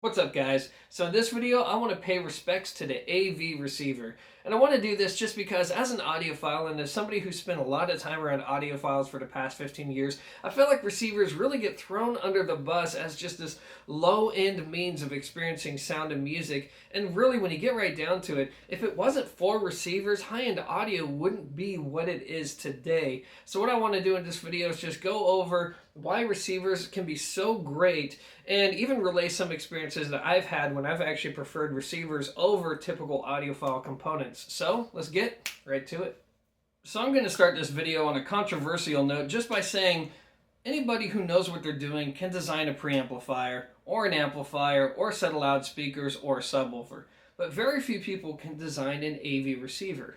What's up, guys? So in this video I want to pay respects to the AV receiver, and I want to do this just because as an audiophile and as somebody who spent a lot of time around audiophiles for the past 15 years, I feel like receivers really get thrown under the bus as just this low-end means of experiencing sound and music. And really, when you get right down to it, if it wasn't for receivers, high-end audio wouldn't be what it is today. So what I want to do in this video is just go over why receivers can be so great and even relay some experiences that I've had when I've actually preferred receivers over typical audiophile components. So let's get right to it. So I'm going to start this video on a controversial note just by saying anybody who knows what they're doing can design a preamplifier or an amplifier or a set of loudspeakers or a subwoofer, but very few people can design an AV receiver.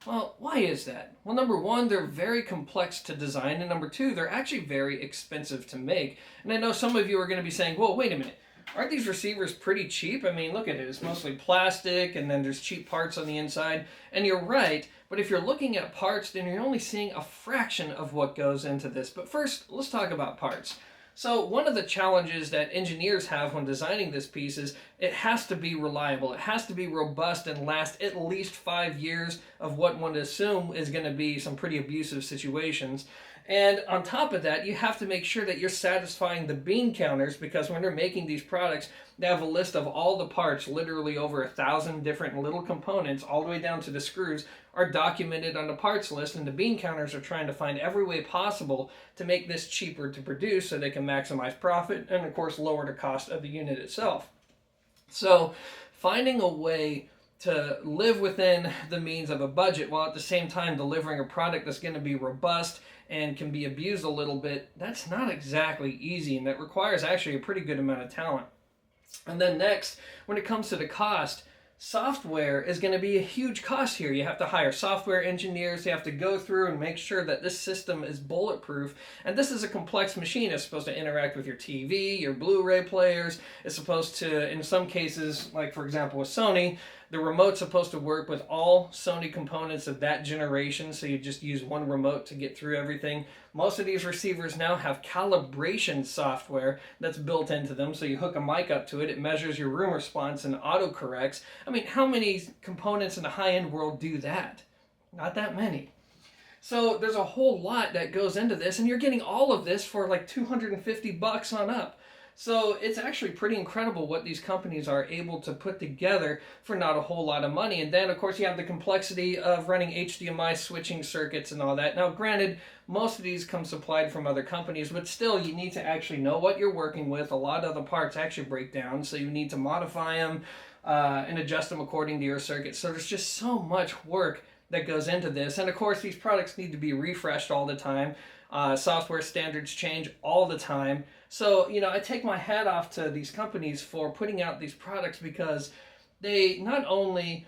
Well, why is that? Well, number one, they're very complex to design, and number two, they're actually very expensive to make. And I know some of you are going to be saying, well, wait a minute, aren't these receivers pretty cheap? I mean, look at it, it's mostly plastic, and then there's cheap parts on the inside. And you're right, but if you're looking at parts, then you're only seeing a fraction of what goes into this. But first, let's talk about parts. So one of the challenges that engineers have when designing this piece is it has to be reliable. It has to be robust and last at least 5 years of what one would assume is going to be some pretty abusive situations. And on top of that, you have to make sure that you're satisfying the bean counters, because when they're making these products, they have a list of all the parts, literally over 1,000 different little components, all the way down to the screws, are documented on the parts list, and the bean counters are trying to find every way possible to make this cheaper to produce so they can maximize profit and, of course, lower the cost of the unit itself. So finding a way to live within the means of a budget while at the same time delivering a product that's going to be robust and can be abused a little bit, that's not exactly easy, and that requires actually a pretty good amount of talent. And then next, when it comes to the cost, software is going to be a huge cost here. You have to hire software engineers. You have to go through and make sure that this system is bulletproof. And this is a complex machine. It's supposed to interact with your TV, your Blu-ray players. It's supposed to, in some cases, like for example with Sony, the remote's supposed to work with all Sony components of that generation, so you just use one remote to get through everything. Most of these receivers now have calibration software that's built into them, so you hook a mic up to it, it measures your room response and auto-corrects. I mean, how many components in the high-end world do that? Not that many. So there's a whole lot that goes into this, and you're getting all of this for like $250 on up. So it's actually pretty incredible what these companies are able to put together for not a whole lot of money. And then, of course, you have the complexity of running HDMI switching circuits and all that. Now, granted, most of these come supplied from other companies, but still, you need to actually know what you're working with. A lot of the parts actually break down, so you need to modify them and adjust them according to your circuit. So there's just so much work that goes into this. And of course, these products need to be refreshed all the time. Software standards change all the time. So, I take my hat off to these companies for putting out these products, because they not only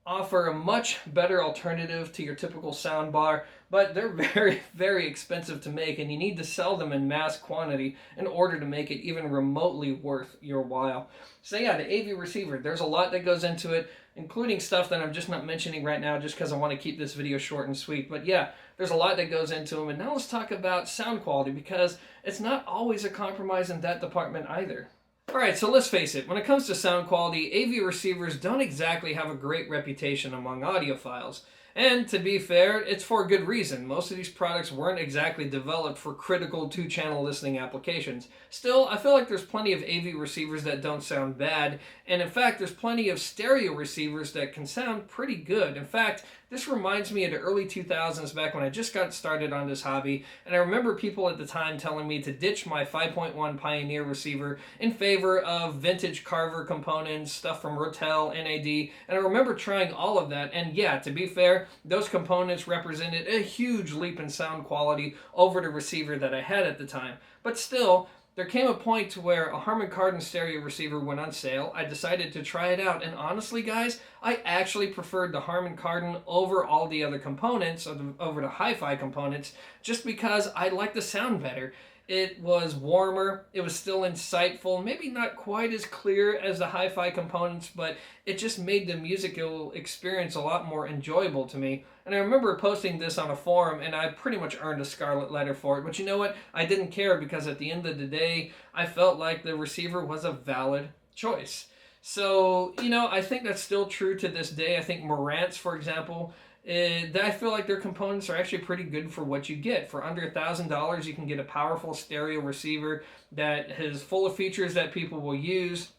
offer a much better alternative to your typical soundbar, but they're very, very expensive to make, and you need to sell them in mass quantity in order to make it even remotely worth your while. So yeah, the AV receiver, there's a lot that goes into it, including stuff that I'm just not mentioning right now just because I want to keep this video short and sweet. But yeah, there's a lot that goes into them. And now let's talk about sound quality, because it's not always a compromise in that department either. Alright, so let's face it, when it comes to sound quality, AV receivers don't exactly have a great reputation among audiophiles. And to be fair, it's for a good reason. Most of these products weren't exactly developed for critical two-channel listening applications. Still, I feel like there's plenty of AV receivers that don't sound bad, and in fact, there's plenty of stereo receivers that can sound pretty good. In fact, this reminds me of the early 2000s, back when I just got started on this hobby, and I remember people at the time telling me to ditch my 5.1 Pioneer receiver in favor of vintage Carver components, stuff from Rotel, NAD, and I remember trying all of that, and yeah, to be fair, those components represented a huge leap in sound quality over the receiver that I had at the time. But still, there came a point to where a Harman Kardon stereo receiver went on sale. I decided to try it out, and honestly, guys, I actually preferred the Harman Kardon over all the other components, over the hi-fi components, just because I like the sound better. It was warmer, it was still insightful, maybe not quite as clear as the hi-fi components, but it just made the musical experience a lot more enjoyable to me. And I remember posting this on a forum, and I pretty much earned a scarlet letter for it. But you know what? I didn't care, because at the end of the day, I felt like the receiver was a valid choice. So, you know, I think that's still true to this day. I think Marantz, for example, I feel like their components are actually pretty good for what you get. For under $1,000, you can get a powerful stereo receiver that is full of features that people will use,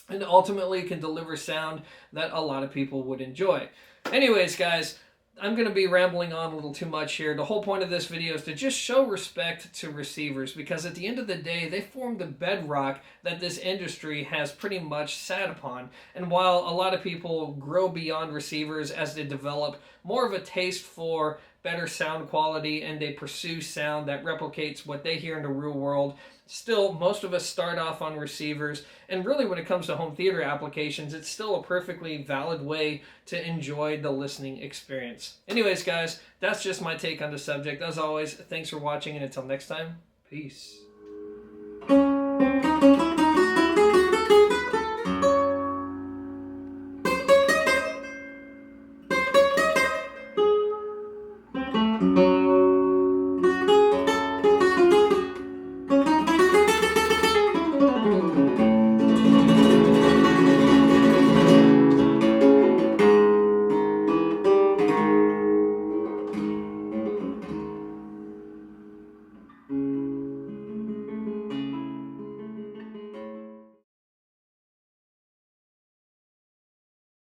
and ultimately can deliver sound that a lot of people would enjoy. Anyways, guys, I'm going to be rambling on a little too much here. The whole point of this video is to just show respect to receivers, because at the end of the day, they form the bedrock that this industry has pretty much sat upon. And while a lot of people grow beyond receivers as they develop more of a taste for better sound quality and they pursue sound that replicates what they hear in the real world, still, most of us start off on receivers, and really when it comes to home theater applications, it's still a perfectly valid way to enjoy the listening experience. Anyways, guys, that's just my take on the subject. As always, thanks for watching, and until next time, peace.